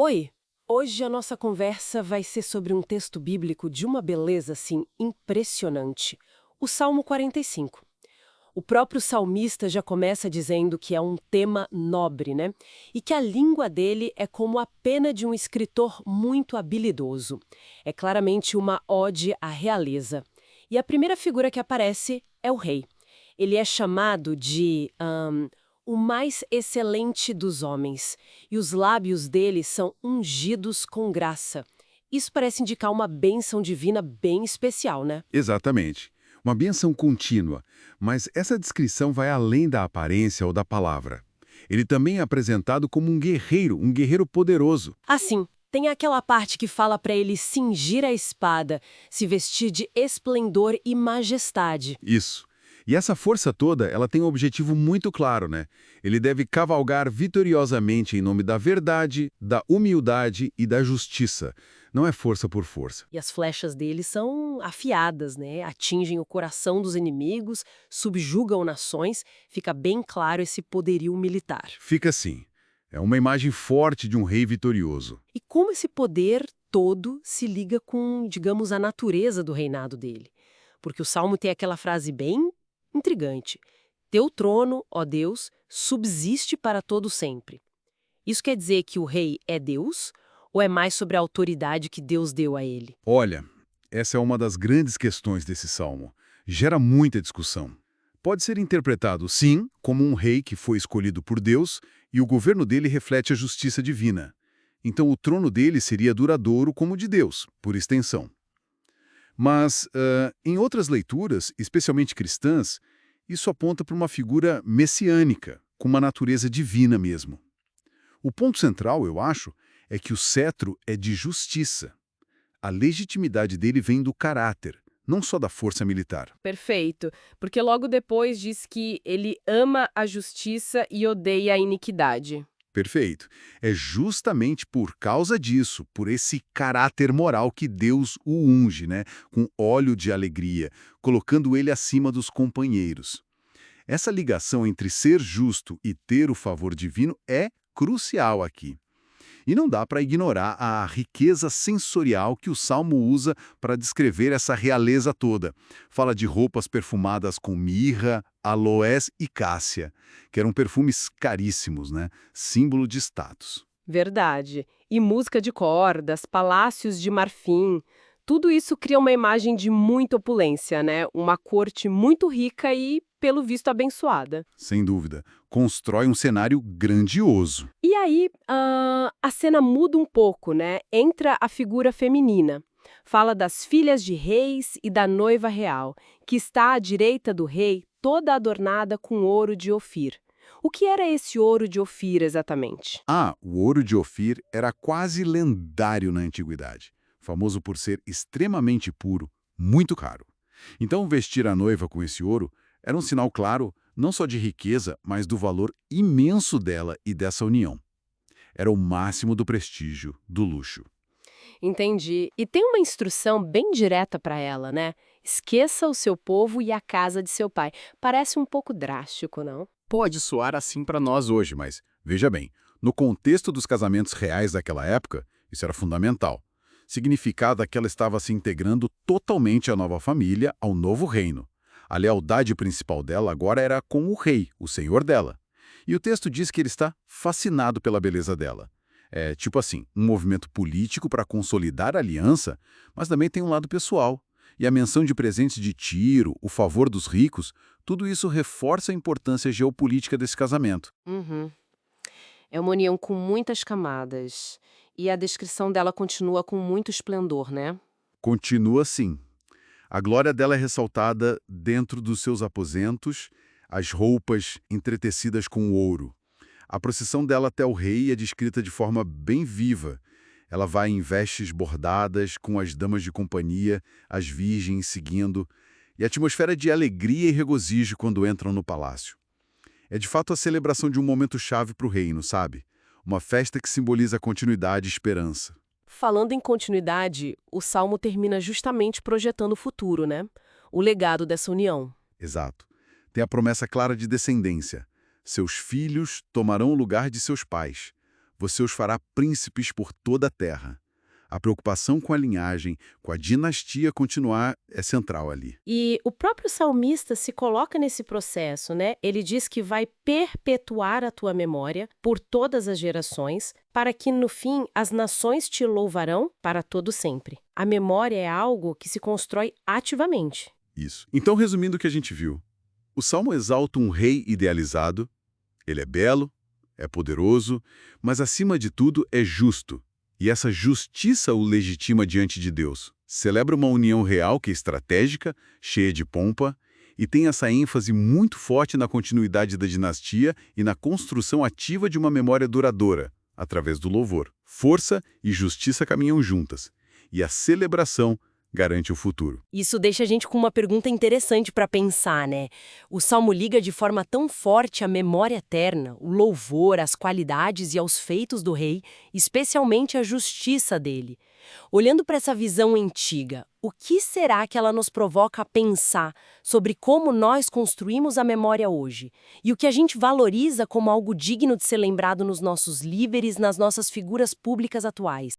Oi! Hoje a nossa conversa vai ser sobre um texto bíblico de uma beleza, assim, impressionante. O Salmo 45. O próprio salmista já começa dizendo que é um tema nobre, né? E que a língua dele é como a pena de um escritor muito habilidoso. É claramente uma ode à realeza. E a primeira figura que aparece é o rei. Ele é chamado de o mais excelente dos homens, e os lábios dele são ungidos com graça. Isso parece indicar uma bênção divina bem especial, né? Exatamente. Uma bênção contínua, mas essa descrição vai além da aparência ou da palavra. Ele também é apresentado como um guerreiro poderoso. Assim, tem aquela parte que fala para ele cingir a espada, se vestir de esplendor e majestade. Isso. E essa força toda, ela tem um objetivo muito claro, né? Ele deve cavalgar vitoriosamente em nome da verdade, da humildade e da justiça. Não é força por força. E as flechas dele são afiadas, né? Atingem o coração dos inimigos, subjugam nações, fica bem claro esse poderio militar. Fica assim. É uma imagem forte de um rei vitorioso. E como esse poder todo se liga com, digamos, a natureza do reinado dele? Porque o Salmo tem aquela frase bem intrigante: Teu trono, ó Deus, subsiste para todo sempre. Isso quer dizer que o rei é Deus ou é mais sobre a autoridade que Deus deu a ele? Olha, essa é uma das grandes questões desse salmo. Gera muita discussão. Pode ser interpretado, sim, como um rei que foi escolhido por Deus e o governo dele reflete a justiça divina. Então o trono dele seria duradouro como o de Deus, por extensão. Mas, em outras leituras, especialmente cristãs, isso aponta para uma figura messiânica, com uma natureza divina mesmo. O ponto central, eu acho, é que o cetro é de justiça. A legitimidade dele vem do caráter, não só da força militar. Perfeito, porque logo depois diz que ele ama a justiça e odeia a iniquidade. Perfeito. É justamente por causa disso, por esse caráter moral que Deus o unge, né, com óleo de alegria, colocando ele acima dos companheiros. Essa ligação entre ser justo e ter o favor divino é crucial aqui. E não dá para ignorar a riqueza sensorial que o Salmo usa para descrever essa realeza toda. Fala de roupas perfumadas com mirra, aloés e cássia, que eram perfumes caríssimos, né? Símbolo de status. Verdade. E música de cordas, palácios de marfim, tudo isso cria uma imagem de muita opulência, né? Uma corte muito rica e, pelo visto, abençoada. Sem dúvida. Constrói um cenário grandioso. E aí, a cena muda um pouco, né? Entra a figura feminina. Fala das filhas de reis e da noiva real, que está à direita do rei, toda adornada com ouro de Ofir. O que era esse ouro de Ofir exatamente? Ah, o ouro de Ofir era quase lendário na antiguidade, famoso por ser extremamente puro, muito caro. Então, vestir a noiva com esse ouro era um sinal claro não só de riqueza, mas do valor imenso dela e dessa união. Era o máximo do prestígio, do luxo. Entendi. E tem uma instrução bem direta para ela, né? Esqueça o seu povo e a casa de seu pai. Parece um pouco drástico, não? Pode soar assim para nós hoje, mas veja bem, no contexto dos casamentos reais daquela época, isso era fundamental. Significava que ela estava se integrando totalmente à nova família, ao novo reino. A lealdade principal dela agora era com o rei, o senhor dela. E o texto diz que ele está fascinado pela beleza dela. É tipo assim, um movimento político para consolidar a aliança, mas também tem um lado pessoal. E a menção de presentes de Tiro, o favor dos ricos, tudo isso reforça a importância geopolítica desse casamento. Uhum. É uma união com muitas camadas. E a descrição dela continua com muito esplendor, né? Continua assim. A glória dela é ressaltada dentro dos seus aposentos, as roupas entretecidas com ouro. A procissão dela até o rei é descrita de forma bem viva. Ela vai em vestes bordadas, com as damas de companhia, as virgens seguindo, e a atmosfera é de alegria e regozijo quando entram no palácio. É de fato a celebração de um momento chave para o reino, sabe? Uma festa que simboliza continuidade e esperança. Falando em continuidade, o Salmo termina justamente projetando o futuro, né? O legado dessa união. Exato. Tem a promessa clara de descendência. Seus filhos tomarão o lugar de seus pais. Você os fará príncipes por toda a terra. A preocupação com a linhagem, com a dinastia continuar é central ali. E o próprio salmista se coloca nesse processo, né? Ele diz que vai perpetuar a tua memória por todas as gerações, para que no fim as nações te louvarão para todo sempre. A memória é algo que se constrói ativamente. Isso. Então, resumindo o que a gente viu, o Salmo exalta um rei idealizado, ele é belo, é poderoso, mas acima de tudo é justo. E essa justiça o legitima diante de Deus. Celebra uma união real que é estratégica, cheia de pompa, e tem essa ênfase muito forte na continuidade da dinastia e na construção ativa de uma memória duradoura, através do louvor. Força e justiça caminham juntas, e a celebração garante o futuro. Isso deixa a gente com uma pergunta interessante para pensar, né? O Salmo liga de forma tão forte a memória eterna, o louvor, as qualidades e aos feitos do rei, especialmente a justiça dele. Olhando para essa visão antiga, o que será que ela nos provoca a pensar sobre como nós construímos a memória hoje? E o que a gente valoriza como algo digno de ser lembrado nos nossos líderes, nas nossas figuras públicas atuais?